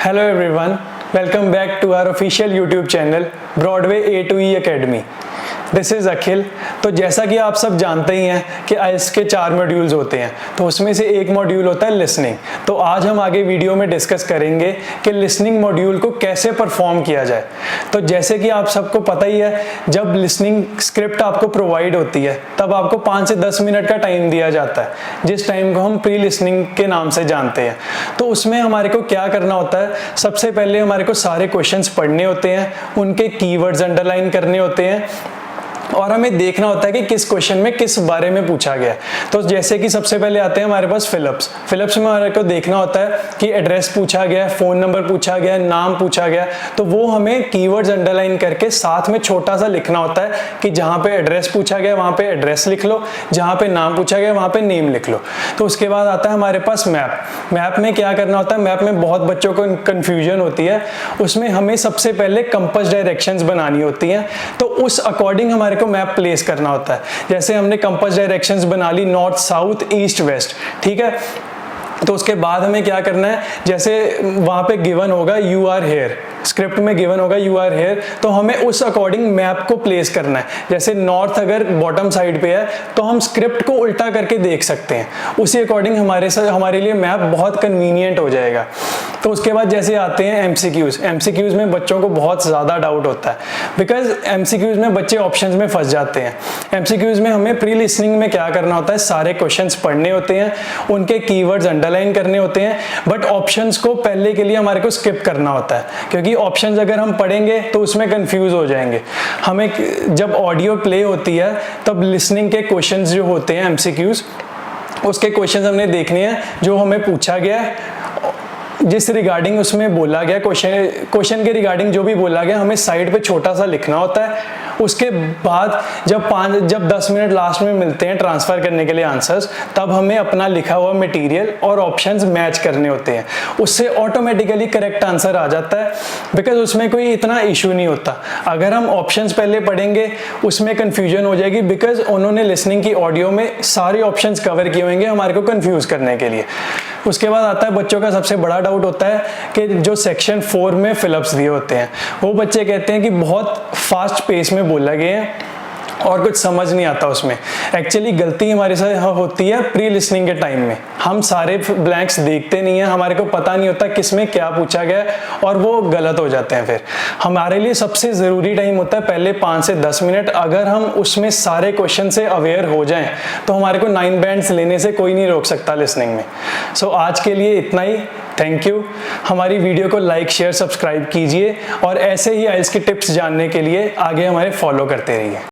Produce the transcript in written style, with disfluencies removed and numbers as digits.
Hello everyone, welcome back to our official YouTube channel Broadway A to E Academy. This is Akhil. तो जैसा कि आप सब जानते ही हैं कि आइल्स के 4 मॉड्यूल्स होते हैं, तो उसमें से एक मॉड्यूल होता है लिसनिंग। तो आज हम आगे वीडियो में डिस्कस करेंगे कि लिसनिंग मॉड्यूल को कैसे परफॉर्म किया जाए। तो जैसे कि आप सबको पता ही है, जब लिसनिंग स्क्रिप्ट आपको प्रोवाइड होती है तब आपको 5 से 10 मिनट का टाइम दिया जाता है, जिस टाइम को हम प्री लिसनिंग के नाम से जानते हैं। तो उसमें हमारे को क्या करना होता है, सबसे पहले हमारे को सारे क्वेश्चंस पढ़ने होते हैं, उनके कीवर्ड्स अंडरलाइन करने होते हैं और हमें देखना होता है कि किस क्वेश्चन में किस बारे में पूछा गया। तो जैसे कि सबसे पहले आते हैं हमारे पास फिलिप्स में हमारे को देखना होता है कि एड्रेस पूछा गया, फ़ोन नंबर पूछा गया, नाम पूछा गया, तो वो हमें कीवर्ड्स अंडरलाइन करके साथ में छोटा सा लिखना होता है कि जहाँ पे एड्रेस पूछा गया वहाँ पे एड्रेस लिख लो, जहाँ पे नाम पूछा गया वहाँ पे नेम लिख लो। तो उसके बाद आता है हमारे पास मैप में क्या करना होता है, मैप में बहुत बच्चों को कन्फ्यूजन होती है। उसमें हमें सबसे पहले कंपास डायरेक्शंस बनानी होती हैं, तो उस अकॉर्डिंग हमारे को मैप प्लेस करना होता है। जैसे हमने कंपास डायरेक्शंस बना ली नॉर्थ साउथ ईस्ट वेस्ट, ठीक है। तो उसके बाद हमें क्या करना है, जैसे वहाँ पे गिवन होगा यू आर हेयर, स्क्रिप्ट में गिवन होगा यू आर हेयर, तो हमें उस अकॉर्डिंग मैप को प्लेस करना है। जैसे नॉर्थ अगर बॉटम साइड पे है तो हम स्क्रिप्ट को उल्टा करके देख सकते हैं, उसी अकॉर्डिंग हमारे लिए मैप बहुत कन्वीनियंट हो जाएगा। तो उसके बाद जैसे आते हैं एमसीक्यूज में बच्चों को बहुत ज़्यादा डाउट होता है, बिकॉज एमसीक्यूज में बच्चे ऑप्शंस में फंस जाते हैं। एमसीक्यूज में हमें प्री लिसनिंग में क्या करना होता है, सारे क्वेश्चंस पढ़ने होते हैं, उनके कीवर्ड्स अंडरलाइन करने होते हैं, बट ऑप्शंस को पहले के लिए हमारे को स्किप करना होता है, क्योंकि ऑप्शंस अगर हम पढ़ेंगे तो उसमें कंफ्यूज हो जाएंगे। हमें जब ऑडियो प्ले होती है तब लिसनिंग के क्वेश्चंस जो होते हैं एमसीक्यूज, उसके क्वेश्चंस हमने देखने हैं जो हमें पूछा गया है, जिस रिगार्डिंग उसमें बोला गया, क्वेश्चन के रिगार्डिंग जो भी बोला गया हमें साइड पे छोटा सा लिखना होता है। उसके बाद जब 10 मिनट लास्ट में मिलते हैं ट्रांसफर करने के लिए आंसर्स, तब हमें अपना लिखा हुआ मटेरियल और ऑप्शंस मैच करने होते हैं। उससे ऑटोमेटिकली करेक्ट आंसर आ जाता है, बिकॉज उसमें कोई इतना इशू नहीं होता। अगर हम ऑप्शंस पहले पढ़ेंगे उसमें कन्फ्यूजन हो जाएगी, बिकॉज उन्होंने लिसनिंग की ऑडियो में सारे ऑप्शंस कवर किए होंगे हमारे को कन्फ्यूज करने के लिए। उसके बाद आता है बच्चों का सबसे बड़ा डाउट होता है कि जो सेक्शन 4 में फिलिप्स दिए होते हैं, वो बच्चे कहते हैं कि बहुत फास्ट पेस में बोला गया है और कुछ समझ नहीं आता उसमें। एक्चुअली गलती हमारे साथ होती है प्री लिसनिंग के टाइम में, हम सारे ब्लैंक्स देखते नहीं हैं, हमारे को पता नहीं होता किसमें क्या पूछा गया और वो गलत हो जाते हैं। फिर हमारे लिए सबसे ज़रूरी टाइम होता है पहले 5 से 10 मिनट। अगर हम उसमें सारे क्वेश्चन से अवेयर हो जाएं तो हमारे को 9 बैंड्स लेने से कोई नहीं रोक सकता लिसनिंग में। सो आज के लिए इतना ही, थैंक यू। हमारी वीडियो को लाइक शेयर सब्सक्राइब कीजिए और ऐसे ही आइल्स की टिप्स जानने के लिए आगे हमारे फॉलो करते रहिए।